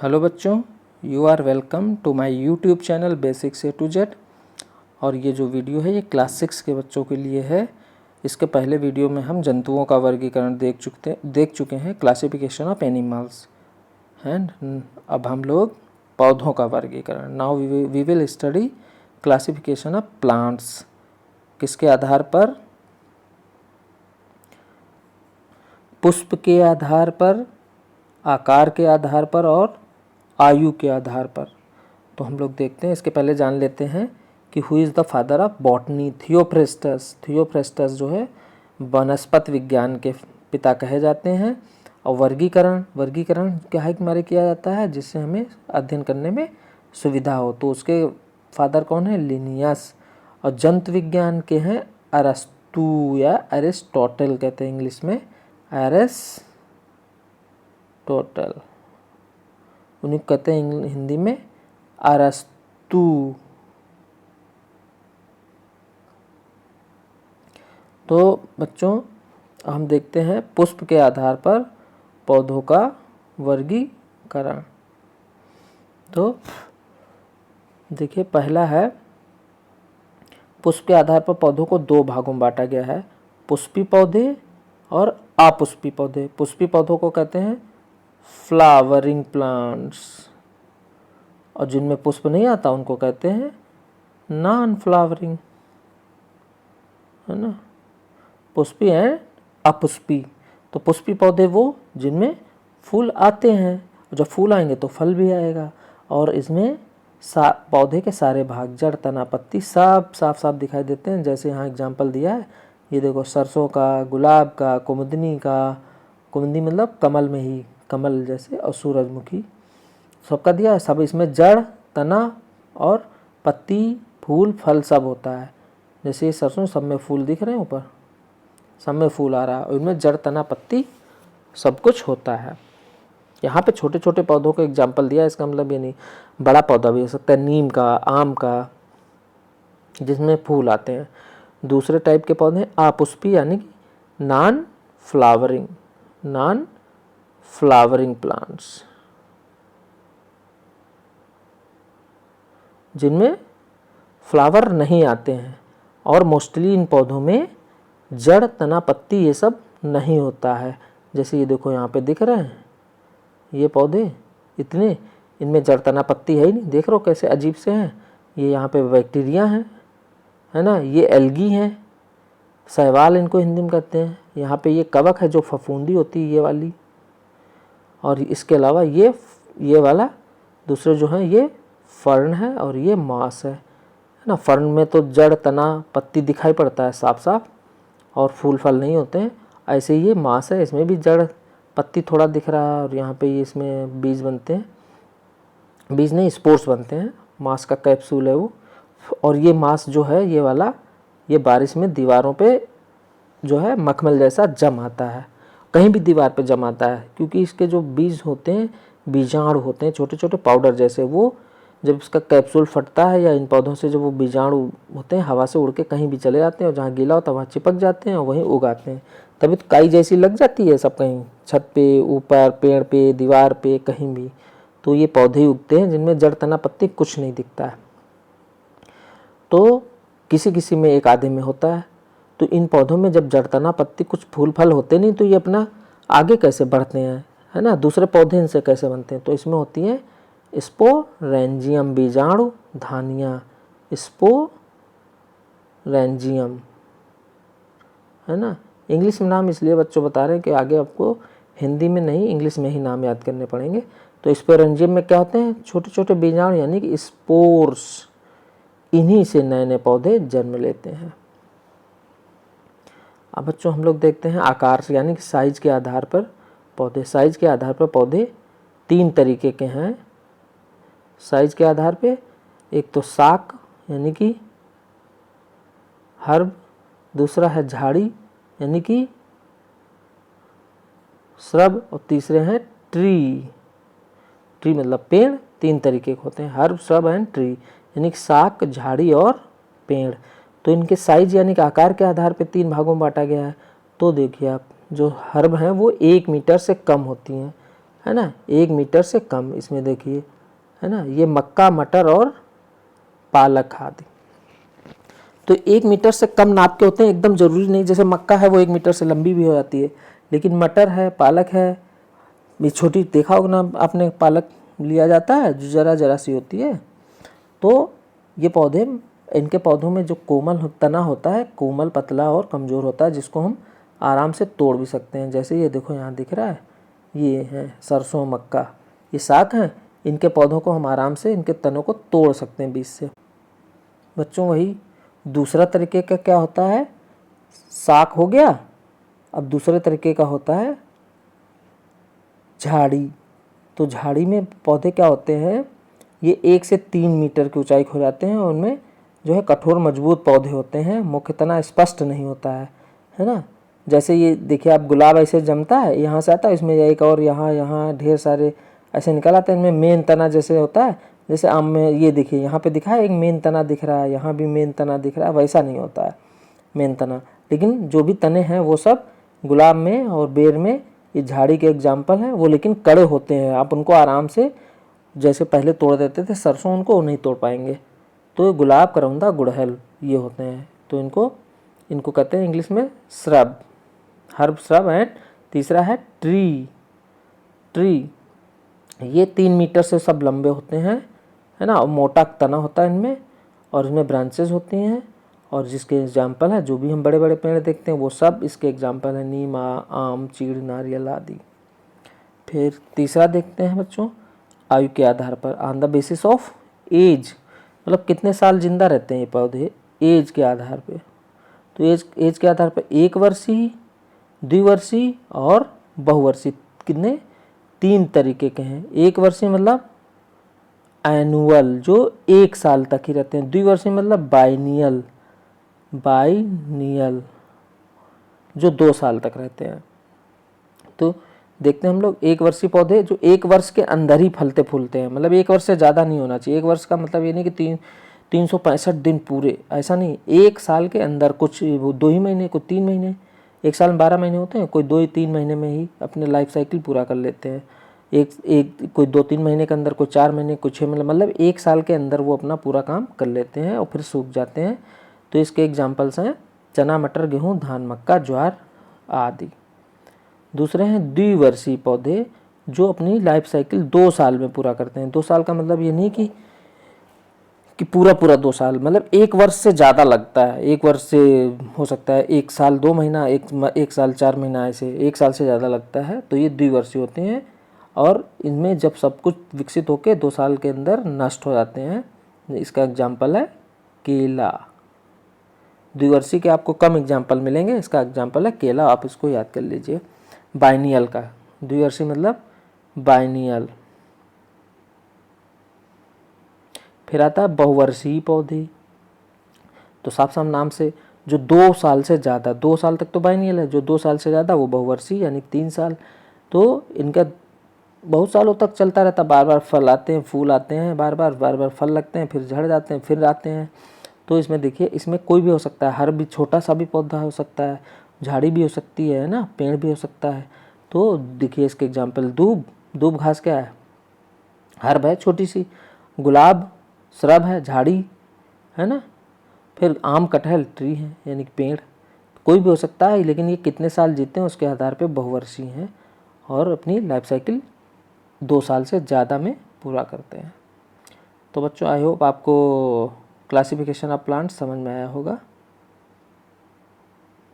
Hello बच्चों, you are welcome to my YouTube channel basics A to Z. और ये जो वीडियो है ये क्लास 6 के बच्चों के लिए है। इसके पहले वीडियो में हम जंतुओं का वर्गीकरण देख चुके हैं, क्लासिफिकेशन ऑफ एनिमल्स। एंड अब हम लोग पौधों का वर्गीकरण, now we will study classification of plants. किसके आधार पर? पुष्प के आधार पर, आकार के आधार पर और आयु के आधार पर। तो हम लोग देखते हैं, इसके पहले जान लेते हैं कि who is the father of botany. Theophrastus. Theophrastus जो है वनस्पति विज्ञान के पिता कहे जाते हैं। और वर्गीकरण क्या है हमारे किया जाता है जिससे हमें अध्ययन करने में सुविधा हो, तो उसके फादर कौन है? लिनियस। और जंतु विज्ञान के हैं अरस्तु या एरिस्टोटल कहते हैं इंग्लिश में, एरिस्टोटल। उन्हें कहते हैं हिंदी में अरस्तु। तो बच्चों हम देखते हैं पुष्प के आधार पर पौधों का वर्गीकरण। तो देखिए, पहला है पुष्प के आधार पर पौधों को दो भागों में बांटा गया है, पुष्पी पौधे और अपुष्पी पौधे। पुष्पी पौधों को कहते हैं फ्लावरिंग प्लांट्स, और जिनमें पुष्प नहीं आता उनको कहते हैं नॉन फ्लावरिंग, है ना। पुष्पी एंड अपुष्पी। तो पुष्पी पौधे वो जिनमें फूल आते हैं, जब फूल आएंगे तो फल भी आएगा। और इसमें पौधे के सारे भाग, जड़, तना, पत्ती सब साफ साफ दिखाई देते हैं। जैसे यहाँ एग्जाम्पल दिया है, ये देखो, सरसों का, गुलाब का, कुमुदनी का, कुमुदनी मतलब कमल में ही, कमल जैसे, और सूरजमुखी, सबका दिया है। सब इसमें जड़, तना और पत्ती, फूल, फल सब होता है। जैसे ये सरसों, सब में फूल दिख रहे हैं, ऊपर सब में फूल आ रहा है, और इनमें जड़, तना, पत्ती सब कुछ होता है। यहाँ पे छोटे छोटे पौधों का एग्जाम्पल दिया है, इसका मतलब ये नहीं, बड़ा पौधा भी हो सकता है, नीम का, आम का, जिसमें फूल आते हैं। दूसरे टाइप के पौधे अपुष्पी यानी कि नॉन फ्लावरिंग प्लांट्स, जिनमें फ्लावर नहीं आते हैं। और मोस्टली इन पौधों में जड़, तना, पत्ती ये सब नहीं होता है। जैसे ये देखो, यहाँ पे दिख रहे हैं ये पौधे इतने, इनमें जड़, तना, पत्ती है ही नहीं। देख रहे हो कैसे अजीब से हैं। ये यहाँ पे बैक्टीरिया हैं, है ना, ये एल्गी हैं, शैवाल इनको हिंदी में कहते हैं। यहाँ पे ये कवक है जो फफूंदी होती है, ये वाली। और इसके अलावा ये वाला दूसरे जो हैं ये फर्न है और ये मांस है ना। फर्न में तो जड़, तना, पत्ती दिखाई पड़ता है साफ साफ, और फूल फल नहीं होते हैं। ऐसे ही ये मांस है, इसमें भी जड़, पत्ती थोड़ा दिख रहा है, और यहाँ पे ये इसमें बीज बनते हैं, बीज नहीं, स्पोर्स बनते हैं। मांस का कैप्सूल है वो। और ये मांस जो है ये वाला, ये बारिश में दीवारों पे जो है मखमल जैसा जम आता है, कहीं भी दीवार पे जम आता है, क्योंकि इसके जो बीज होते हैं, बीजाणु होते हैं छोटे छोटे पाउडर जैसे, वो जब इसका कैप्सूल फटता है या इन पौधों से जो वो बीजाणु होते हैं हवा से उड़ के कहीं भी चले जाते हैं, और जहाँ गीला होता है वहाँ चिपक जाते हैं और वहीं उगाते हैं। तभी तो काई जैसी लग जाती है सब, कहीं छत पे, ऊपर, पेड़ पे, दीवार पे, कहीं भी। तो ये पौधे ही उगते हैं जिनमें जड़, तना, पत्ती कुछ नहीं दिखता है। तो किसी किसी में एक आधे में होता है। तो इन पौधों में जब जड़, तना, पत्ती, कुछ फूल फल होते नहीं, तो ये अपना आगे कैसे बढ़ते हैं, है ना, दूसरे पौधे इनसे कैसे बनते हैं। तो इसमें होती है स्पोरेंजियम बीजाणु धानियाँ, स्पोरेंजियम, है ना। इंग्लिश में नाम इसलिए बच्चों बता रहे हैं कि आगे आपको हिंदी में नहीं, इंग्लिश में ही नाम याद करने पड़ेंगे। तो स्पोरेंजियम में क्या होते हैं? छोटे छोटे बीजाणु यानी कि स्पोर्स, इन्हीं से नए नए पौधे जन्म लेते हैं। अब बच्चों हम लोग देखते हैं आकार से, यानी कि साइज के आधार पर पौधे। साइज के आधार पर पौधे तीन तरीके के हैं। साइज के आधार पे एक तो शाक यानी कि हर्ब, दूसरा है झाड़ी यानी कि श्रब, और तीसरे हैं ट्री। ट्री मतलब पेड़। तीन तरीके के होते हैं, हर्ब, श्रब एंड ट्री, यानी कि शाक, झाड़ी और पेड़। तो इनके साइज यानी कि आकार के आधार पे तीन भागों में बांटा गया है। तो देखिए आप, जो हर्ब हैं वो 1 मीटर से कम होती हैं, है ना, 1 मीटर से कम। इसमें देखिए, है ना, ये मक्का, मटर और पालक आदि। तो 1 मीटर से कम नाप के होते हैं, एकदम ज़रूरी नहीं। जैसे मक्का है वो 1 मीटर से लंबी भी हो जाती है, लेकिन मटर है, पालक है, ये छोटी, देखा होगा ना आपने, पालक लिया जाता है जो ज़रा ज़रा सी होती है। तो ये पौधे, इनके पौधों में जो कोमल तना होता है, कोमल, पतला और कमज़ोर होता है, जिसको हम आराम से तोड़ भी सकते हैं। जैसे ये देखो यहाँ दिख रहा है, ये है सरसों, मक्का, ये साग हैं। इनके पौधों को हम आराम से, इनके तनों को तोड़ सकते हैं बीज से। बच्चों वही दूसरा तरीके का क्या होता है, साग हो गया। अब दूसरे तरीके का होता है झाड़ी। तो झाड़ी में पौधे क्या होते हैं, ये 1 से 3 मीटर की ऊंचाई हो जाते हैं, और उनमें जो है कठोर मजबूत पौधे होते हैं, मुख्य तना स्पष्ट नहीं होता है ना। जैसे ये देखिए आप, गुलाब ऐसे जमता है, यहाँ से आता है, इसमें एक और यहाँ ढेर सारे ऐसे निकल आते हैं। इनमें मेन तना जैसे होता है, जैसे आम में ये देखिए यहाँ पे दिखा है, एक मेन तना दिख रहा है, यहाँ भी मेन तना दिख रहा है, वैसा नहीं होता है मेन तना। लेकिन जो भी तने हैं वो सब गुलाब में और बेर में, ये झाड़ी के एग्जाम्पल हैं वो, लेकिन कड़े होते हैं। आप उनको आराम से, जैसे पहले तोड़ देते थे सरसों, उनको नहीं तोड़ पाएंगे। तो गुलाब, करौंदा, गुड़हल ये होते हैं। तो इनको कहते हैं इंग्लिश में श्रब, हर्ब, श्रब। एंड तीसरा है ट्री। ये 3 मीटर से सब लंबे होते हैं, है ना, और मोटा तना होता है इनमें, और इसमें ब्रांचेस होती हैं। और जिसके एग्जाम्पल है, जो भी हम बड़े बड़े पेड़ देखते हैं वो सब इसके एग्जाम्पल है, नीम, आम, चीड़, नारियल आदि। फिर तीसरा देखते हैं बच्चों, आयु के आधार पर, on the basis of age, मतलब कितने साल जिंदा रहते हैं ये पौधे, एज के आधार पे। तो एज के आधार पर 1 वर्षीय, द्विवर्षीय और बहुवर्षीय, कितने, 3 तरीके के हैं। 1 वर्षीय मतलब एनुअल, जो 1 साल तक ही रहते हैं। द्विवर्षीय मतलब बाइनियल, जो 2 साल तक रहते हैं। तो देखते हैं हम लोग 1 वर्षीय पौधे जो 1 वर्ष के अंदर ही फलते फूलते हैं, मतलब 1 वर्ष से ज़्यादा नहीं होना चाहिए। 1 वर्ष का मतलब ये नहीं कि 365 दिन पूरे, ऐसा नहीं। 1 साल के अंदर, कुछ 2 ही महीने, कुछ 3 महीने, 1 साल में 12 महीने होते हैं, कोई 2-3 महीने में ही अपने लाइफ साइकिल पूरा कर लेते हैं। कोई 2-3 महीने के अंदर, कोई 4 महीने, कुछ 6 महीने, मतलब 1 साल के अंदर वो अपना पूरा काम कर लेते हैं और फिर सूख जाते हैं। तो इसके एग्जाम्पल्स हैं चना, मटर, गेहूँ, धान, मक्का, ज्वार आदि। दूसरे हैं द्विवर्षीय पौधे, जो अपनी लाइफ साइकिल 2 साल में पूरा करते हैं। 2 साल का मतलब ये नहीं कि पूरा 2 साल, मतलब 1 वर्ष से ज़्यादा लगता है। 1 वर्ष से हो सकता है 1 साल 2 महीना, 1 साल 4 महीना, ऐसे 1 साल से ज़्यादा लगता है। तो ये द्विवर्षीय होते हैं, और इनमें जब सब कुछ विकसित होकर 2 साल के अंदर नष्ट हो जाते हैं। इसका एग्जाम्पल है केला। द्विवर्षीय के आपको कम एग्जाम्पल मिलेंगे, इसका एग्जाम्पल है केला, आप इसको याद कर लीजिए। बाइनियल का, द्विवर्षीय मतलब बाइनियल। फिर आता है बहुवर्षीय पौधे। तो साफ साफ नाम से, जो 2 साल से ज़्यादा, 2 साल तक तो बाइनियल है, जो 2 साल से ज़्यादा वो बहुवर्षीय, यानी 3 साल। तो इनका बहुत सालों तक चलता रहता, बार बार फल आते हैं, फूल आते हैं, बार बार फल लगते हैं, फिर झड़ जाते हैं, फिर आते हैं। तो इसमें देखिए, इसमें कोई भी हो सकता है, हर भी छोटा सा भी पौधा हो सकता है, झाड़ी भी हो सकती है ना, पेड़ भी हो सकता है। तो देखिए इसके एग्जाम्पल, दूब घास क्या है, हर्ब है छोटी सी, गुलाब श्रब है, झाड़ी है ना, फिर आम, कटहल ट्री है, यानी कि पेड़। कोई भी हो सकता है, लेकिन ये कितने साल जीते हैं उसके आधार पे बहुवर्षीय हैं, और अपनी लाइफ साइकिल 2 साल से ज़्यादा में पूरा करते हैं। तो बच्चों, आई होप आपको क्लासिफिकेशन ऑफ प्लांट्स समझ में आया होगा।